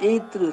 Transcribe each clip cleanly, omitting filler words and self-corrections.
33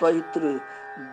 34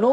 9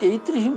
33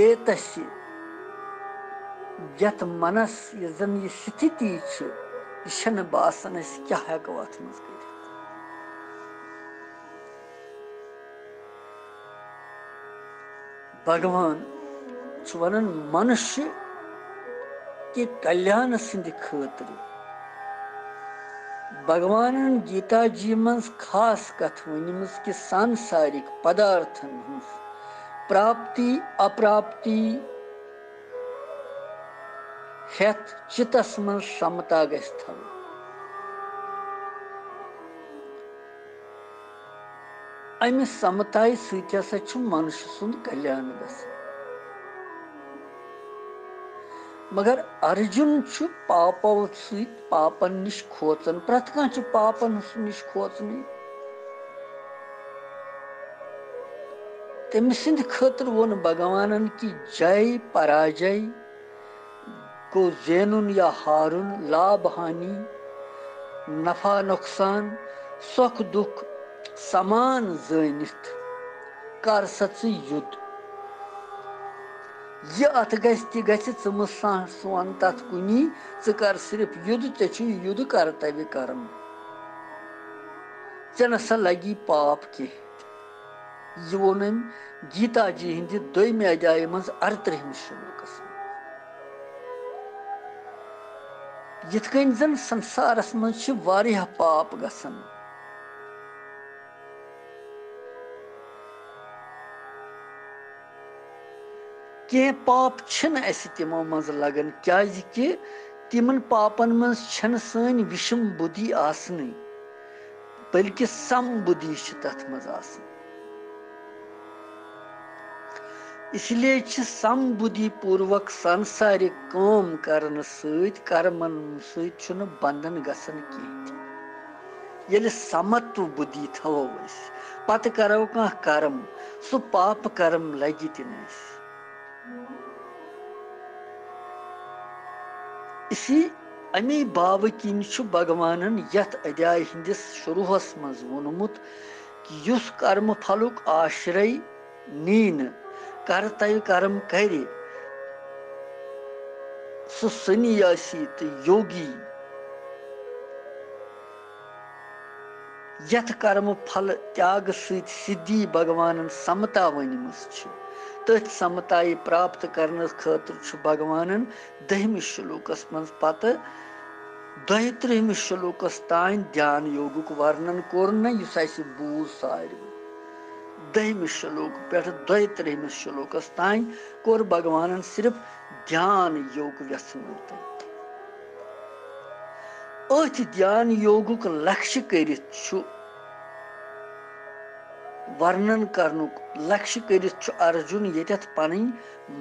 ایتس یت منس یہ زن یہ ستھتی چھ یہ چھنہ باسان اس کیا ہیکو اتھ مز کٔرِتھ. بھگوان چھ ونان منشیہ کہ کلیان سند خاطر بھگوانن گیتا جی منز خاص کتھ ونمژ کہ سانسارک پدارتھن ہنز پراپتی اپراپتی ہیتھ چتس من سمتا گژھِ تھاوٕنۍ. امہِ سمتایہِ سۭتۍ ہسا چھُ منشیہ سُنٛد کلیان گژھان. مگر ارجُن چھُ پاپو سۭتۍ پاپن نِش کھوژان. پرٛٮ۪تھ کانٛہہ چھُ پاپن نِش کھوژنٕے. تٔمۍ سٕنٛدِ خٲطرٕ ووٚن بھگوانن کہِ جے پراجے گوٚو زینُن یا ہارُن، لابھ ہانی، نفع نۄقصان، سۄکھ دُکھ سمان زٲنِتھ کر سا ژٕ یُد. یہِ اتھ گژھِ تہِ گژھِ ژٕ مہٕ سون تتھ کُنی، ژٕ کر صرف یُد، ژےٚ چھُے یُد کرتویہ کرُن، ژےٚ نسا لگی پاپ کینٛہہ. یہ ووٚن أمۍ گیتا جی ہندِ 2 ادھیایہِ منٛز 38 شلوکس منٛز. یِتھ کٔنۍ زن سنسارس منٛز چھِ واریاہ پاپ گژھان، کینٛہہ پاپ چھِنہٕ اسہِ تِمو منٛز لگان کیازِ کہِ تِمن پاپن منٛز چھنہٕ سٲنۍ وشم بدھی آسنٕے، بلکہِ سم بدھی چھِ تتھ منٛز آسان. اس لیے چھِ سم بدھی پوٗروک سنسارِک کٲم کرنہٕ سۭتۍ کرمن سۭتۍ چھُنہٕ بنٛدن گژھان کینٛہہ تہِ. ییٚلہِ سمتو بدھی تھاوو أسۍ پتہٕ کرو کانٛہہ کرم، سُہ پاپہٕ کرم لگہِ تہِ نہٕ اَسہِ. اسی امی باوٕ کِنۍ چھُ بھگوانن یتھ ادھیاے ہندِس شروٗعس منٛز ووٚنمُت کہِ یُس کرم پھلُک آشرے نی نہٕ کرتویہ کرم کرِ سُہ سنیاسی تہٕ یوگی. یتھ کرم پھل تیاگہٕ سۭتۍ سِدھی بھگوانن سمتا ؤنمٕژ چھِ، تٔتھۍ سمتایہِ پراپت کرنہٕ خٲطرٕ چھُ بھگوانن 10 شلوکس منٛز پتہٕ 32 شلوکس تانۍ دھیان یوگُک ورنن کوٚر نہ، یُس اسہِ بوٗز ساروٕے. 10 شلوک پٮ۪ٹھ 32 شلوکس تانۍ کوٚر بھگوانن صرف دھیان یوگ یژھنوو تتہِ. أتھۍ دھیان یوگُک لکشہِ کٔرِتھ چھُ ورنن کرنُک لکشہِ کٔرِتھ چھُ ارجُن ییٚتٮ۪تھ پنٕنۍ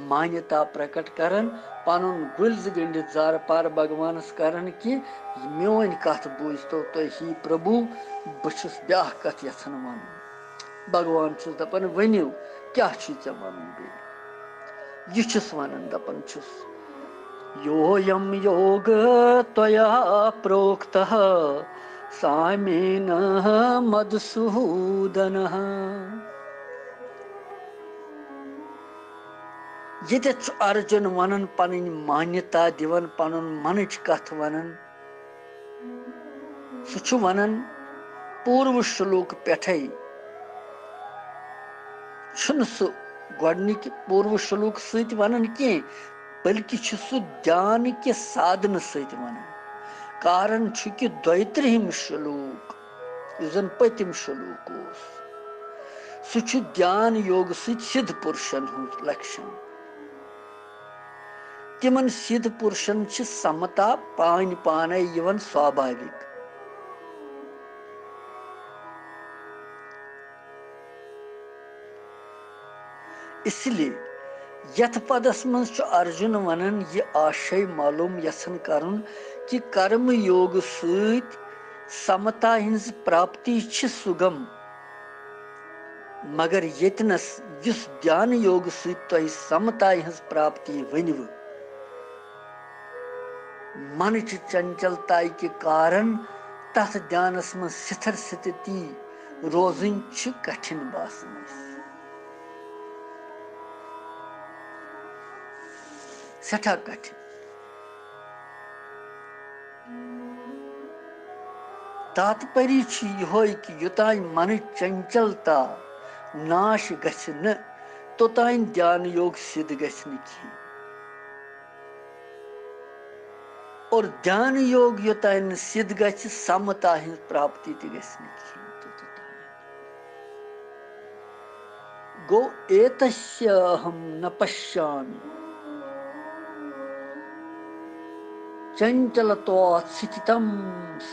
مانیتا پرکٹ کران، پنُن گُلزٕ گٔنڈِتھ زارٕ پار بھگوانس کران کہِ میٲنۍ کتھ بوٗزتو تُہۍ ہے پربھو، بہٕ چھُس بیاکھ کتھ یژھان ونُن. بھگوان چھُس دپان ؤنِو کیاہ چھُے ژےٚ ونُن بیٚیہِ. یہِ چھُس ونان دپان چھُس یویم یوگ تۄیا پروکتഃ سامیٖنہ مدسوٗدنഃ. ییٚتٮ۪تھ چھُ ارجُن ونان، پنٕنۍ مانیتا دِوان، پنُن منٕچ کتھ ونان. سُہ چھُ ونان پوٗرو شلوک پٮ۪ٹھے، چھُنہٕ سُہ گۄڈنِکہِ پوٗرو شلوک سۭتۍ ونان کینٛہہ، بلکہِ چھُ سُہ دھیانہٕ کہِ سادھنہٕ سۭتۍ ونان. کارن چھُ کہِ 32 شلوک یُس زن پٔتِم شلوک اوس، سُہ چھُ دھیان یوگہٕ سۭتۍ سِدھ پُرشن ہُنٛد لکشن. تِمن سِدھ پُرشن چھِ سمتا پانہِ پانے یِوان سوابھاوِک. اس لیے یتھ پدس منٛز چھُ ارجُن ونان یہِ آشے معلوٗم یژھان کرُن کہِ کرم یوگہٕ سۭتۍ سمتا ہٕنٛز پراپتی چھِ سُگم، مگر ییٚتنس یُس دھیان یوگہٕ سۭتۍ تۄہہِ سمتایہِ ہٕنٛز پراپتی ؤنوٕ، منچہِ چنچلتایہِ کہِ کارن تتھ دھیانس منٛز ستھر ستھتی روزٕنۍ چھِ کٹھِن باسان اسہِ. سٹھا کٹھن تاتپری یہ کہ یوتان من چنچلتا ناش گژھِ نہٕ توتان دھیان یوگ سدھ گژھِ نہٕ کہیٖنۍ اور دھیان یوگ یوتان نہٕ سدھ گژھِ سمتا ہٕنٛز پراپتی تہِ گژھِ نہٕ کہیٖنۍ گوٚو ایتسیہ اہم نہ پشامی چنچلتوات ستھتم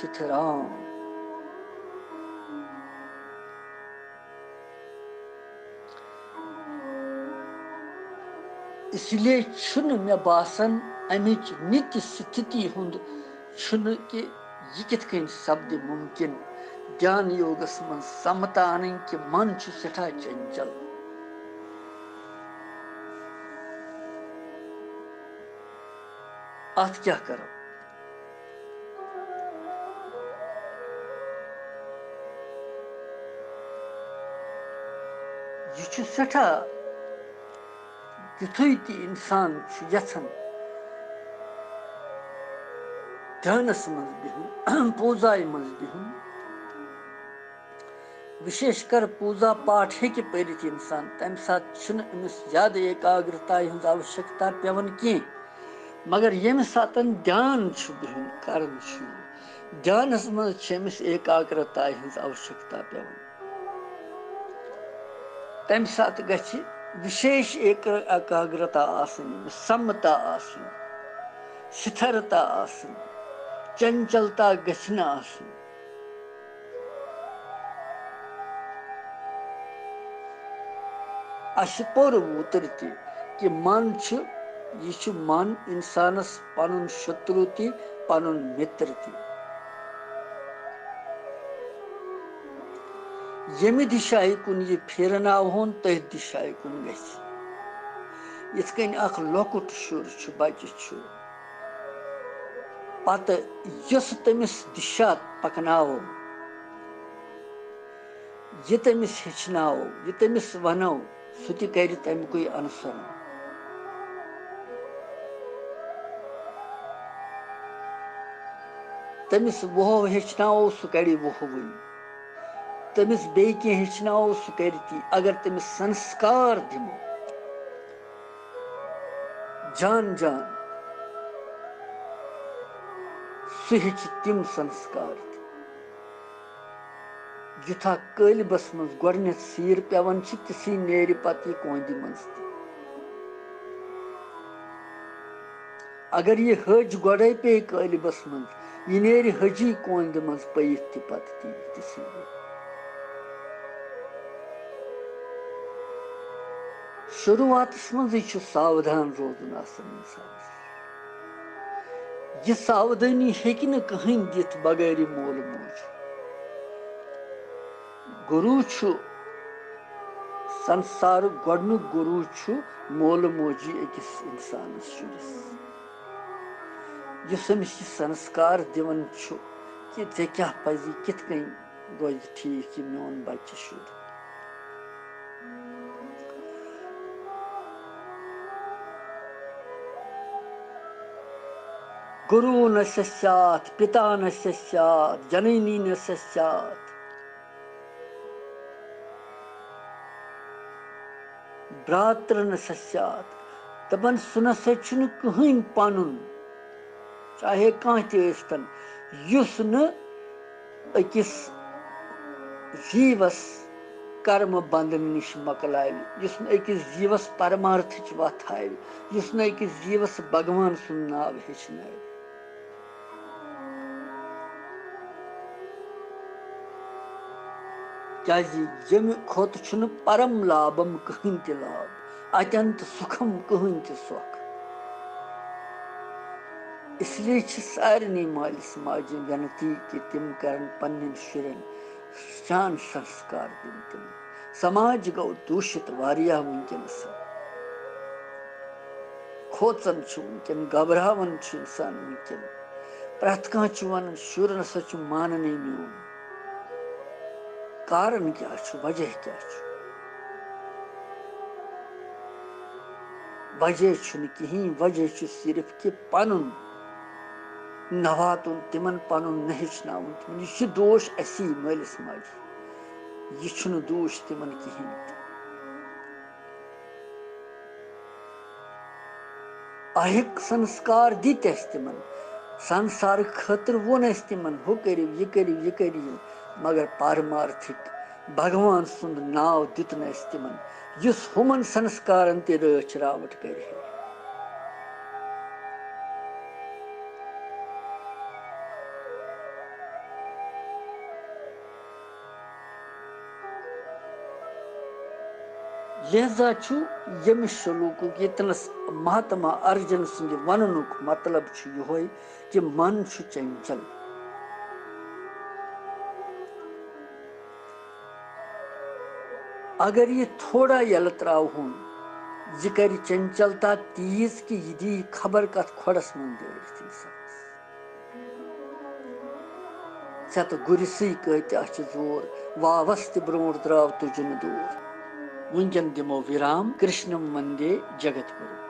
ستھرام اس لیے چھُنہٕ مےٚ باسان امِچ نتہِ ستھتی ہُنٛد چھُنہٕ کہِ یہِ کِتھ کٔنۍ سپدِ مُمکِن دھیان یوگس منٛز سمتا انٕنۍ کہِ من چھُ سٮ۪ٹھاہ چنچل اتھ کیٛاہ کرو یہِ چھُ سٮ۪ٹھاہ یُتھُے تہِ انسان چھُ یژھان دھیانس منٛز بِہُن پوٗزایہِ منٛز بِہُن وِشیش کر پوٗزا پاٹھ ہیٚکہِ پٔرِتھ انسان تمہِ ساتہٕ چھُنہٕ أمِس زیادٕ ایکاگرتا ہٕنٛز آوشکتا پیٚوان کینٛہہ مگر ییٚمہِ ساتہٕ دھیان چھُ بِہُن کران چھُ دھیانس منٛز چھِ أمِس ایکاگرتا ہٕنٛز آوشکتا پیٚوان تمہِ ساتہٕ گژھِ وِشیش ایکاگرتا آسٕنۍ أمِس سمتا آسٕنۍ ستھرتا آسٕنۍ چنچلتا گژھِ نہٕ آسٕنۍ اسہِ پوٚر اوترٕ تہِ کہِ من چھُ یہِ چھُ من انسانس پنُن شتروٗ تہِ پنُن مِتر تہِ ییٚمہِ دِشایہِ کُن یہِ پھیرناوہون تٔتھۍ دِشایہِ کُن گژھِ یِتھ کٔنۍ اکھ لۄکُٹ شُر چھُ بچہِ چھُ پتہٕ یُس تٔمِس دِشا پکناوو یہِ تٔمِس ہیٚچھناوو یہِ تٔمِس ونو سُہ تہِ کرِ تمیُکُے انُسرن تٔمِس وُہو ہیٚچھناوو سُہ کرِ وُہوٕے تٔمِس بیٚیہِ کینٛہہ ہیٚچھناوو سُہ کرِ تی اگر تٔمِس سنسکار دِمو جان جان سُہ ہیٚچھِ تِم سنسکار تہِ یُتھ اکھ قٲلبس منٛز گۄڈٕنیتھ سیٖر پیٚوان چھِ تِژھٕے نیرِ پتہٕ یہِ کۄنٛدِ منٛز تہِ اگر یہِ ۂج گۄڈے پیٚیہِ قٲلبس منٛز یہِ نیرِ حجی کۄنٛدِ منٛز پٔیِتھ تہِ پتہٕ تِژھٕے شروعاتس منٛزٕے چھُ ساودھان روزُن آسان انسانس یہِ ساودٲنی ہیٚکہِ نہٕ کٕہٕنۍ دِتھ بغٲرِ مول موج گُروٗ چھُ سنسارُک گۄڈنیُک گُروٗ چھُ مولہٕ موجی أکِس انسانس شُرِس یُس أمِس یہِ سنسکار دِوان چھُ کہِ ژےٚ کیٛاہ پزی کِتھ کٔنۍ روزِ ٹھیٖک یہِ میون بچہِ شُر گُروٗ نہ سیات پِتا نہ سیات جننی نہ سیات براتر نہ سیات دپان سُہ نسا چھُنہٕ کٕہٕنۍ پنُن چاہے کانٛہہ تہِ ٲسۍتن یُس نہٕ أکِس جیٖوس کرمہٕ بنٛدن نِش مۄکلاوِ یُس نہٕ أکِس جیٖوس پرمارتھٕچ وتھ ہاوِ یُس نہٕ أکِس جیٖوس بھگوان سُنٛد ناو ہیٚچھناوِ کیٛازِ ییٚمہِ کھۄتہٕ چھُنہٕ پرم لابم کٕہٕنۍ تہِ لاب اتٮ۪نت سُکھم کٕہٕنۍ تہِ سۄکھ اس لیے چھِ سارنٕے مٲلِس ماجہِ وٮ۪نتی کہِ تِم کرن پننٮ۪ن شُرٮ۪ن شان سنسکار دِنۍ تِمن سماج گوٚو دوٗشِت واریاہ وٕنکٮ۪نس کھوژان چھُ وٕنکٮ۪ن گبراوان چھُ انسان وٕنکٮ۪ن پرٛٮ۪تھ کانٛہہ چھُ ونان شُر نسا چھُ ماننٕے میون کارن کیٛاہ چھُ وجہ کیٛاہ چھُ وجہ چھُنہٕ کِہیٖنۍ وجہ چھُ صرف کہِ پَنُن نہ واتُن تِمن پَنُن نہ ہیٚچھناوُن تِمن یہِ چھُ دوش اَسی مٲلِس ماجہِ یہِ چھُنہٕ دوش تِمن کِہیٖنۍ تہِ اَہِکۍ سنسکار دِتۍ اَسہِ تِمن سنسارٕ خٲطرٕ ووٚن اَسہِ تِمن ہُہ کٔرِو یہِ کٔرِو یہِ کٔرِو مگر پارمارتھِک بھگوان سُنٛد ناو دیُت نہٕ اَسہِ تِمن یُس ہُمن سنسکارن تہِ رٲچھ راوٹھ کرِ ہے لہذا چھُ ییٚمہِ سلوٗکُک ییٚتنس مہاتما ارجن سٕنٛدِ وننُک مطلب چھُ یِہوے کہِ من چھُ چنچل اگر یہِ تھوڑا یلہٕ تراوہون یہِ کرِ چنچلتا تیٖژ کہِ یہِ دِیہِ خبر کتھ کھۄڈس منٛز دٲرِتھ انسانس ژےٚ تہٕ گُرِسٕے کۭتیاہ چھِ زور واوس تہِ برونٛٹھ درٛاو تُجُن دوٗر وٕنکٮ۪ن دِمو وِرام کرشنم وندے جگت گُروٗ